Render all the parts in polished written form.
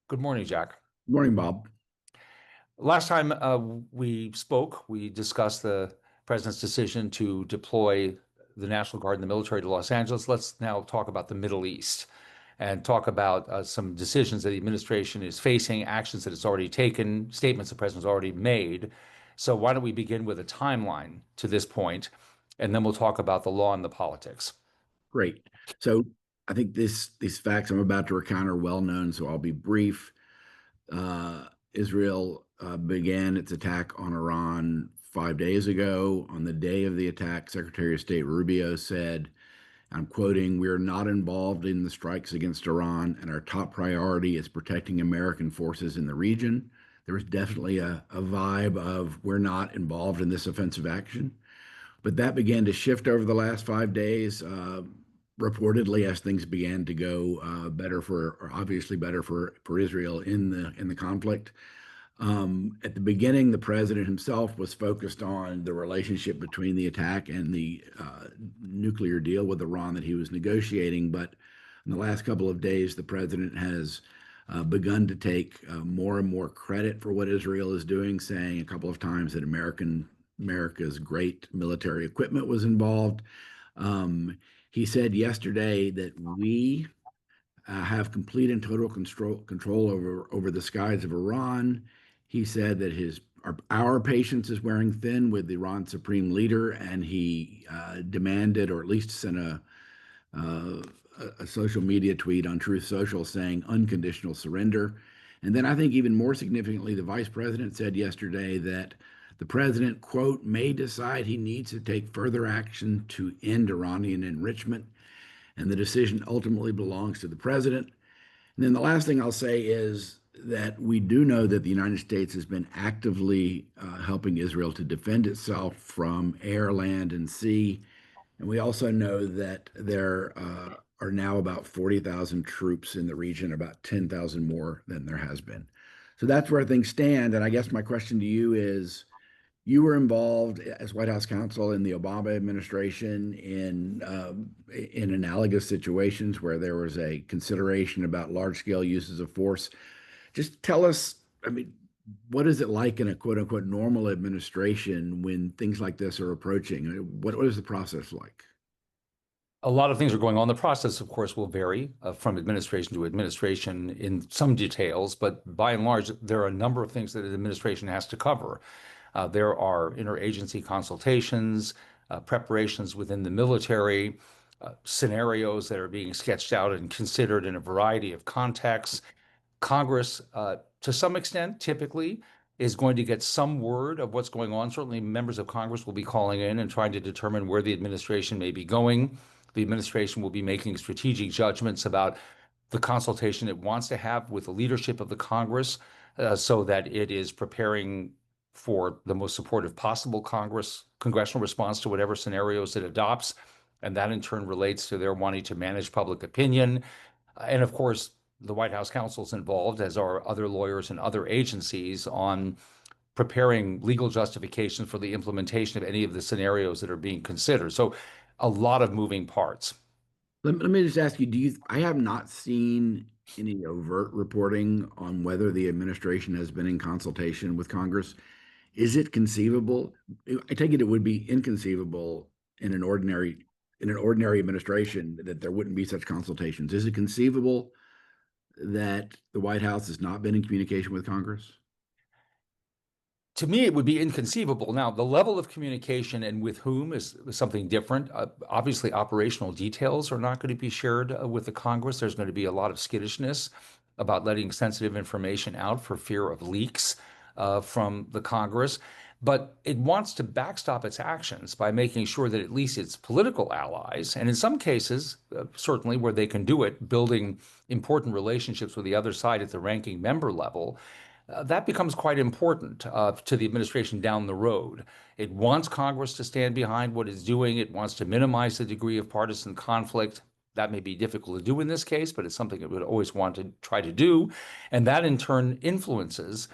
Good morning, Jack. Good morning, Bob. Last time we spoke, we discussed the president's decision to deploy the National Guard and the military to Los Angeles. Let's now talk about the Middle East and talk about some decisions that the administration is facing, actions that it's already taken, statements the president's already made. So why don't we begin with a timeline to this point, and then we'll talk about the law and the politics. Great. So I think these facts I'm about to recount are well known, so I'll be brief. Israel began its attack on Iran 5 days ago. On the day of the attack, Secretary of State Rubio said, I'm quoting, "We are not involved in the strikes against Iran, and our top priority is protecting American forces in the region." There was definitely a vibe of we're not involved in this offensive action. But that began to shift over the last 5 days, reportedly as things began to go better or obviously better for Israel in the conflict. At the beginning, the president himself was focused on the relationship between the attack and the nuclear deal with Iran that he was negotiating. But in the last couple of days, the president has begun to take more and more credit for what Israel is doing, saying a couple of times that America's great military equipment was involved. He said yesterday that we have complete and total control over the skies of Iran. He said that our patience is wearing thin with Iran's supreme leader, and he demanded, or at least sent uh, a social media tweet on Truth Social saying unconditional surrender. And then I think even more significantly, the vice president said yesterday that the president, quote, may decide he needs to take further action to end Iranian enrichment, and the decision ultimately belongs to the president. And then the last thing I'll say is that we do know that the United States has been actively helping Israel to defend itself from air, land, and sea. And we also know that there are now about 40,000 troops in the region, about 10,000 more than there has been. So that's where things stand. And I guess my question to you is, you were involved as White House counsel in the Obama administration in analogous situations where there was a consideration about large-scale uses of force. Just tell us, I mean, what is it like in a quote unquote normal administration when things like this are approaching? What is the process like? A lot of things are going on. The process, of course, will vary from administration to administration in some details, but by and large, there are a number of things that an administration has to cover. There are interagency consultations, preparations within the military, scenarios that are being sketched out and considered in a variety of contexts. Congress, to some extent, typically is going to get some word of what's going on. Certainly, members of Congress will be calling in and trying to determine where the administration may be going. The administration will be making strategic judgments about the consultation it wants to have with the leadership of the Congress, so that it is preparing for the most supportive possible congressional response to whatever scenarios it adopts. And that in turn relates to their wanting to manage public opinion. And of course, the White House counsel is involved, as are other lawyers and other agencies, on preparing legal justification for the implementation of any of the scenarios that are being considered. So a lot of moving parts. Let me just ask you, I have not seen any overt reporting on whether the administration has been in consultation with Congress. Is it conceivable? I take it would be inconceivable in an ordinary administration that there wouldn't be such consultations. Is it conceivable that the White House has not been in communication with Congress? To me, it would be inconceivable. Now, the level of communication and with whom is something different. Obviously, operational details are not going to be shared with the Congress. There's going to be a lot of skittishness about letting sensitive information out for fear of leaks from the Congress. But it wants to backstop its actions by making sure that at least its political allies, and in some cases, certainly where they can do it, building important relationships with the other side at the ranking member level, that becomes quite important to the administration down the road. It wants Congress to stand behind what it's doing. It wants to minimize the degree of partisan conflict. That may be difficult to do in this case, but it's something it would always want to try to do. And that in turn influences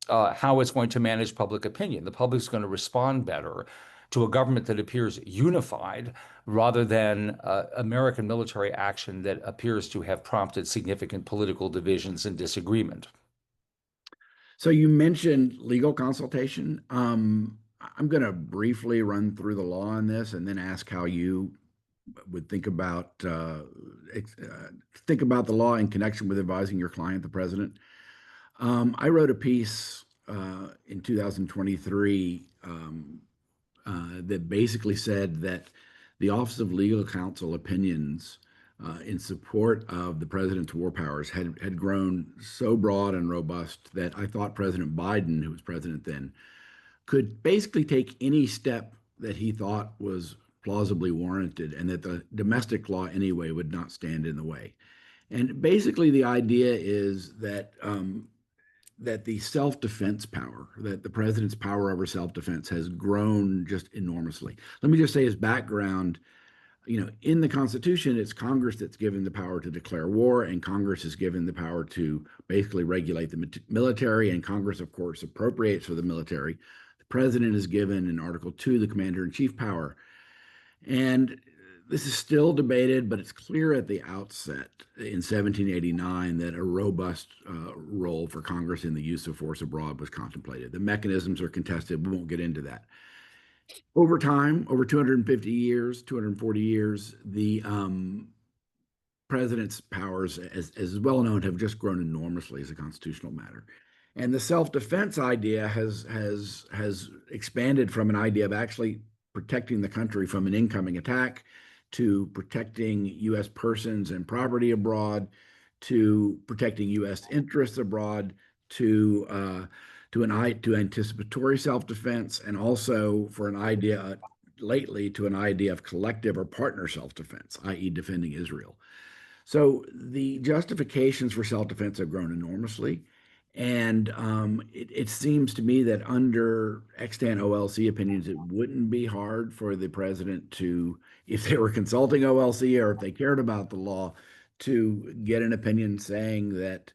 how it's going to manage public opinion. The public's going to respond better to a government that appears unified rather than American military action that appears to have prompted significant political divisions and disagreement. So you mentioned legal consultation. I'm going to briefly run through the law on this and then ask how you would think about the law in connection with advising your client, the president. I wrote a piece in 2023 that basically said that the Office of Legal Counsel opinions in support of the president's war powers had grown so broad and robust that I thought President Biden, who was president then, could basically take any step that he thought was plausibly warranted, and that the domestic law anyway would not stand in the way. And basically, the idea is that that the self-defense power, that the president's power over self-defense has grown just enormously. Let me just say as background, in the Constitution, it's Congress that's given the power to declare war, and Congress is given the power to basically regulate the military, and Congress, of course, appropriates for the military. The president is given in Article 2 the commander-in-chief power. And this is still debated, but it's clear at the outset in 1789 that a robust role for Congress in the use of force abroad was contemplated. The mechanisms are contested. We won't get into that. Over time, over 250 years, 240 years, the president's powers, as well known, have just grown enormously as a constitutional matter. And the self-defense idea has expanded from an idea of actually protecting the country from an incoming attack, to protecting U.S. persons and property abroad, to protecting U.S. interests abroad, to anticipatory self-defense, and also for an idea lately to an idea of collective or partner self-defense, i.e., defending Israel. So the justifications for self-defense have grown enormously. And it seems to me that under extant OLC opinions, it wouldn't be hard for the president to, if they were consulting OLC or if they cared about the law, to get an opinion saying that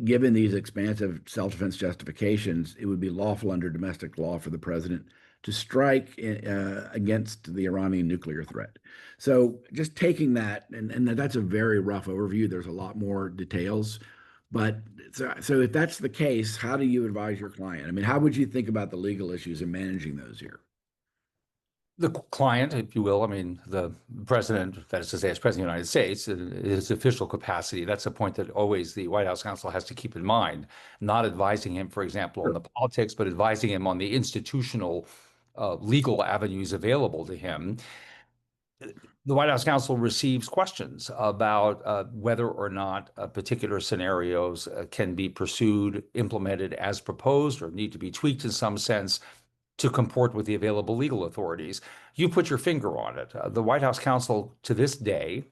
given these expansive self-defense justifications, it would be lawful under domestic law for the president to strike against the Iranian nuclear threat. So just taking that, and that's a very rough overview. There's a lot more details. But so if that's the case, how do you advise your client? I mean, how would you think about the legal issues and managing those here? The client, if you will, I mean, the president, that is to say, as president of the United States, in his official capacity, that's a point that always the White House counsel has to keep in mind, not advising him, for example, on the politics, but advising him on the institutional legal avenues available to him. The White House counsel receives questions about whether or not particular scenarios can be pursued, implemented as proposed, or need to be tweaked in some sense to comport with the available legal authorities. You put your finger on it. The White House counsel to this day,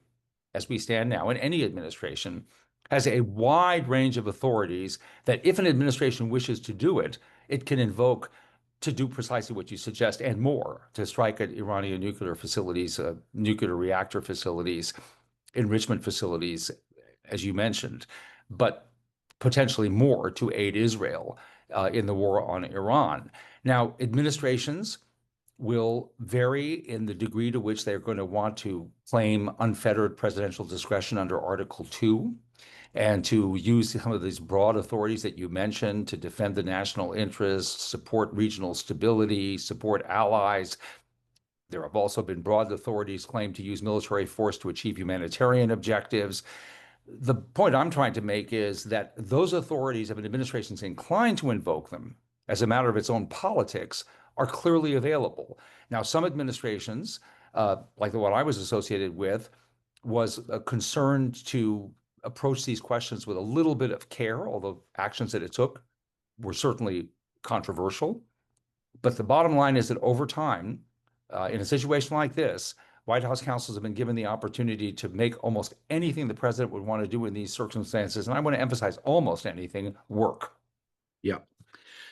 as we stand now in any administration, has a wide range of authorities that if an administration wishes to do it, it can invoke to do precisely what you suggest and more, to strike at Iranian nuclear facilities, nuclear reactor facilities, enrichment facilities, as you mentioned, but potentially more to aid Israel in the war on Iran. Now, administrations will vary in the degree to which they're going to want to claim unfettered presidential discretion under Article 2 and to use some of these broad authorities that you mentioned to defend the national interests, support regional stability, support allies. There have also been broad authorities claimed to use military force to achieve humanitarian objectives. The point I'm trying to make is that those authorities, if an administration is inclined to invoke them as a matter of its own politics, are clearly available. Now, some administrations, like the one I was associated with, was concerned to approach these questions with a little bit of care, although actions that it took were certainly controversial. But the bottom line is that over time, in a situation like this, White House counsels have been given the opportunity to make almost anything the president would want to do in these circumstances, and I want to emphasize almost anything, work. Yeah.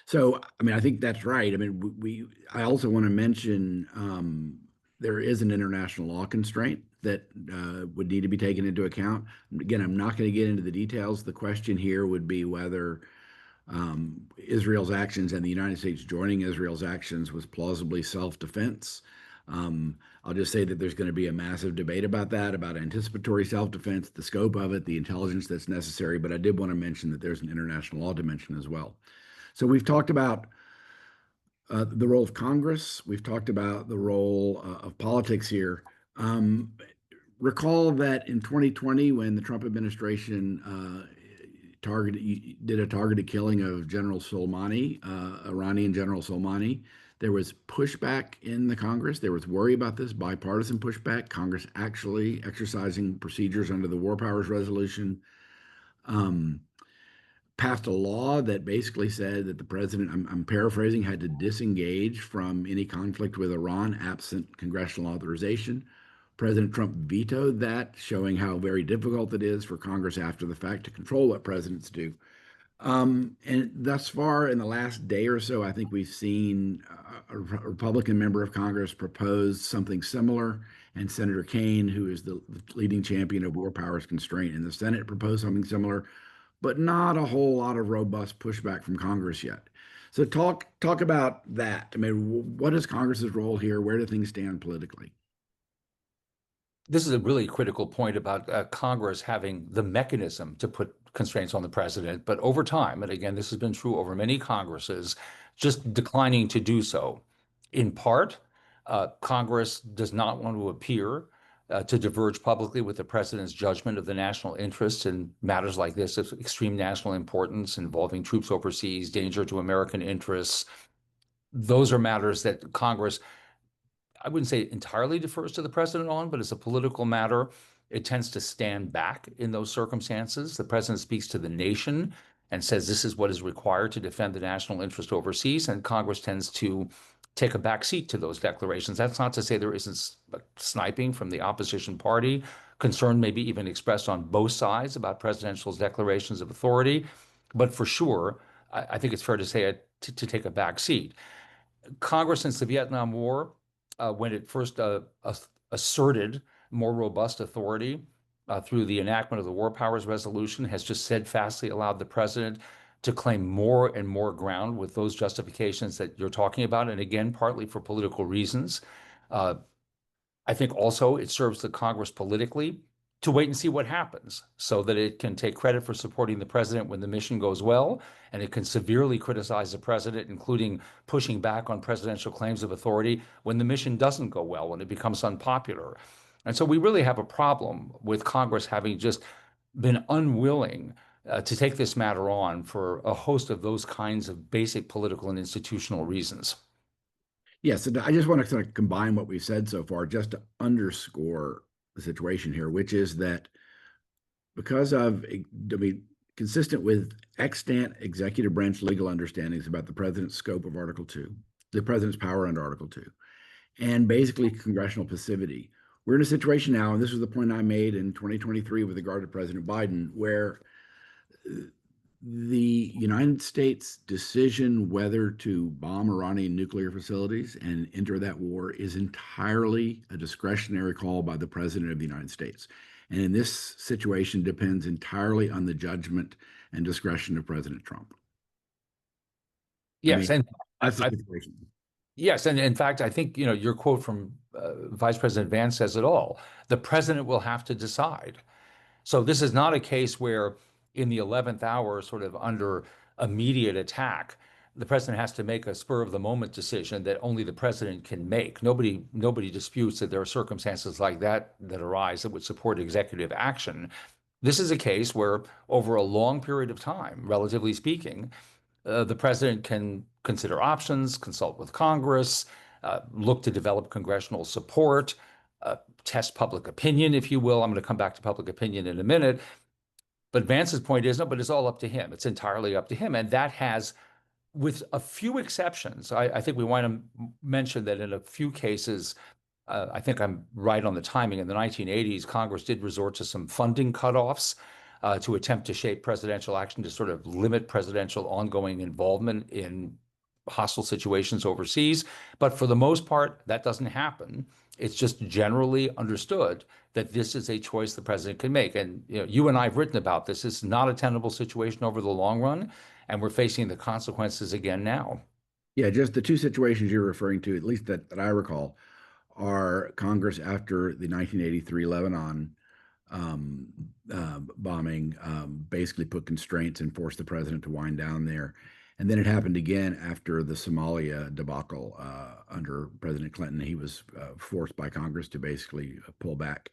So, I mean, I think that's right. I mean, I also want to mention there is an international law constraint that would need to be taken into account. Again, I'm not going to get into the details. The question here would be whether Israel's actions and the United States joining Israel's actions was plausibly self-defense. I'll just say that there's going to be a massive debate about that, about anticipatory self-defense, the scope of it, the intelligence that's necessary. But I did want to mention that there's an international law dimension as well. So we've talked about the role of Congress. We've talked about the role of politics here. Um, Recall that in 2020, when the Trump administration did a targeted killing of General Soleimani, Iranian General Soleimani, there was pushback in the Congress. There was worry about this, bipartisan pushback. Congress actually exercising procedures under the War Powers Resolution. Um, Passed a law that basically said that the president, I'm paraphrasing, had to disengage from any conflict with Iran absent congressional authorization. President Trump vetoed that, showing how very difficult it is for Congress after the fact to control what presidents do. And thus far, in the last day or so, I think we've seen a Republican member of Congress propose something similar, and Senator Kaine, who is the leading champion of war powers constraint in the Senate, proposed something similar, but not a whole lot of robust pushback from Congress yet. So talk about that. I mean, what is Congress's role here? Where do things stand politically? This is a really critical point about Congress having the mechanism to put constraints on the president, but over time, and again, this has been true over many Congresses, just declining to do so. In part, Congress does not want to appear to diverge publicly with the president's judgment of the national interests in matters like this of extreme national importance involving troops overseas, danger to American interests. Those are matters that Congress, I wouldn't say entirely defers to the president on, but as a political matter, it tends to stand back in those circumstances. The president speaks to the nation and says this is what is required to defend the national interest overseas, and Congress tends to take a back seat to those declarations. That's not to say there isn't sniping from the opposition party, concern maybe even expressed on both sides about presidential declarations of authority, but for sure, I think it's fair to say to take a back seat. Congress since the Vietnam War, when it first asserted more robust authority through the enactment of the War Powers Resolution, has just steadfastly allowed the president to claim more and more ground with those justifications that you're talking about. And again, partly for political reasons. Uh, I think also it serves the Congress politically to wait and see what happens so that it can take credit for supporting the president when the mission goes well, and it can severely criticize the president, including pushing back on presidential claims of authority when the mission doesn't go well, when it becomes unpopular. And so we really have a problem with Congress having just been unwilling to take this matter on for a host of those kinds of basic political and institutional reasons. Yes, and I just want to sort of combine what we've said so far just to underscore the situation here, which is that because of, I mean, consistent with extant executive branch legal understandings about the president's scope of Article 2, the president's power under Article 2, and basically congressional passivity. We're in a situation now, and this was the point I made in 2023 with regard to President Biden, where the United States decision whether to bomb Iranian nuclear facilities and enter that war is entirely a discretionary call by the President of the United States. And in this situation, depends entirely on the judgment and discretion of President Trump. Yes, and That's the I, situation. yes, and in fact, I think your quote from Vice President Vance says it all. The president will have to decide. So this is not a case where, in the 11th hour, sort of under immediate attack, the president has to make a spur of the moment decision that only the president can make. Nobody disputes that there are circumstances like that that arise that would support executive action. This is a case where, over a long period of time, relatively speaking, the president can consider options, consult with Congress, look to develop congressional support, test public opinion, if you will. I'm going to come back to public opinion in a minute. But Vance's point is, no, but it's all up to him. It's entirely up to him. And that has, with a few exceptions, I think we want to mention that in a few cases, I think I'm right on the timing. In the 1980s, Congress did resort to some funding cutoffs to attempt to shape presidential action to sort of limit presidential ongoing involvement in hostile situations overseas. But for the most part, that doesn't happen. It's just generally understood that this is a choice the president can make. And you and I have written about this. This is not a tenable situation over the long run, and we're facing the consequences again now. Yeah, just the two situations you're referring to, at least that I recall, are Congress after the 1983 Lebanon um, bombing, basically put constraints and forced the president to wind down there. And then it happened again after the Somalia debacle under President Clinton. He was forced by Congress to basically pull back.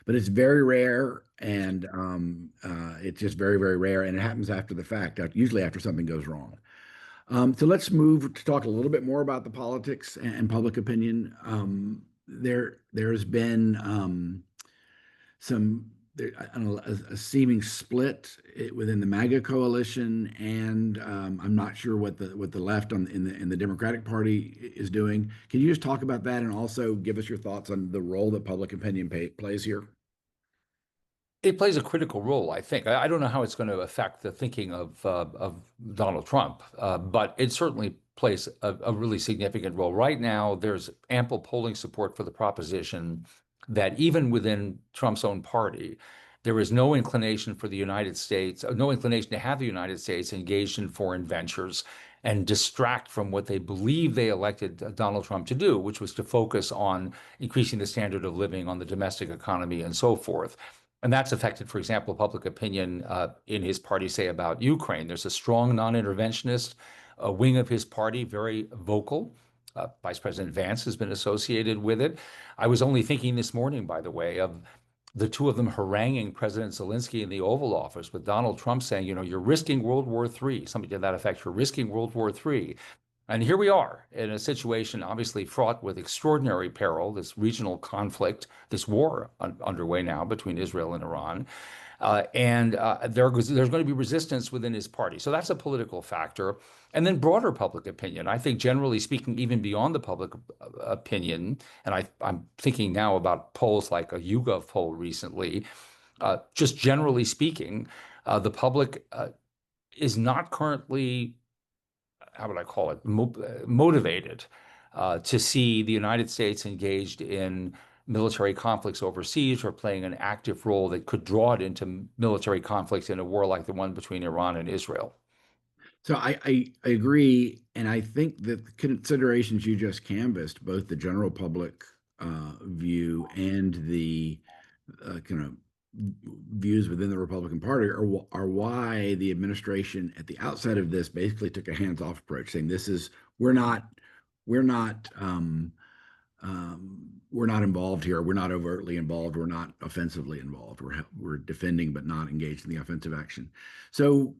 But it's very rare, and it's just very, very rare. And it happens after the fact, usually after something goes wrong. So let's move to talk a little bit more about the politics and public opinion. There's been some I don't know, a seeming split within the MAGA coalition, and I'm not sure what the left in the Democratic Party is doing. Can you just talk about that and also give us your thoughts on the role that public opinion plays here? It plays a critical role, I think. I don't know how it's going to affect the thinking of Donald Trump, but it certainly plays a really significant role. Right now, there's ample polling support for the proposition that even within Trump's own party, there is no inclination for the United States, no inclination to have the United States engaged in foreign ventures and distract from what they believe they elected Donald Trump to do, which was to focus on increasing the standard of living, on the domestic economy, and so forth. And that's affected, for example, public opinion in his party, say, about Ukraine. There's a strong non-interventionist wing of his party, very vocal. Vice President Vance has been associated with it. I was only thinking this morning, by the way, of the two of them haranguing President Zelensky in the Oval Office, with Donald Trump saying, you're risking World War III, something to that effect, you're risking World War III. And here we are in a situation obviously fraught with extraordinary peril, this regional conflict, this war underway now between Israel and Iran. There's going to be resistance within his party. So that's a political factor. And then broader public opinion. I think generally speaking, even beyond the public opinion, and I'm thinking now about polls like a YouGov poll recently, just generally speaking, the public is not currently, how would I call it, motivated to see the United States engaged in military conflicts overseas or playing an active role that could draw it into military conflicts in a war like the one between Iran and Israel. So I agree, and I think that the considerations you just canvassed, both the general public view and the kind of views within the Republican Party, are why the administration at the outset of this basically took a hands-off approach, saying this is we're not we're not involved here. We're not overtly involved. We're not offensively involved. We're defending but not engaged in the offensive action. So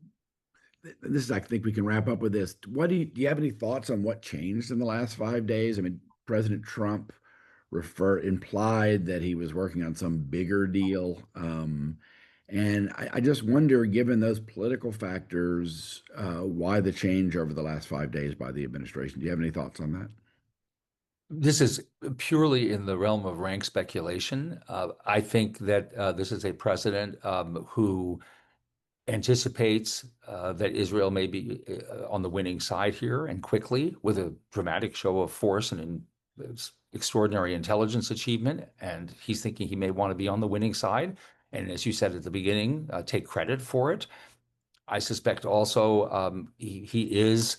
this is, I think we can wrap up with this. Do you have any thoughts on what changed in the last 5 days? I mean, President Trump implied that he was working on some bigger deal. And I just wonder, given those political factors, why the change over the last 5 days by the administration? Do you have any thoughts on that? This is purely in the realm of rank speculation. I think that this is a president who anticipates that Israel may be on the winning side here and quickly with a dramatic show of force and extraordinary intelligence achievement. And he's thinking he may want to be on the winning side. And as you said at the beginning, take credit for it. I suspect also he is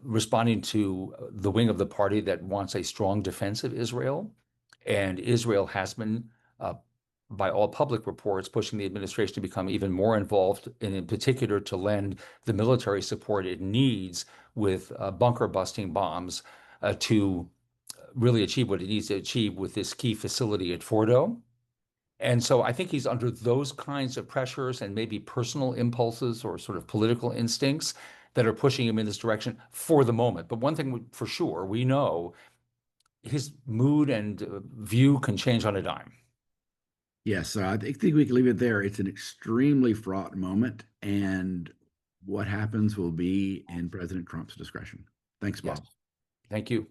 responding to the wing of the party that wants a strong defense of Israel. And Israel has been, by all public reports, pushing the administration to become even more involved, and in particular to lend the military support it needs with bunker busting bombs to really achieve what it needs to achieve with this key facility at Fordo. And so I think he's under those kinds of pressures and maybe personal impulses or sort of political instincts that are pushing him in this direction for the moment. But one thing for sure, we know his mood and view can change on a dime. Yes, I think we can leave it there. It's an extremely fraught moment, and what happens will be in President Trump's discretion. Thanks, Yes. Bob. Thank you.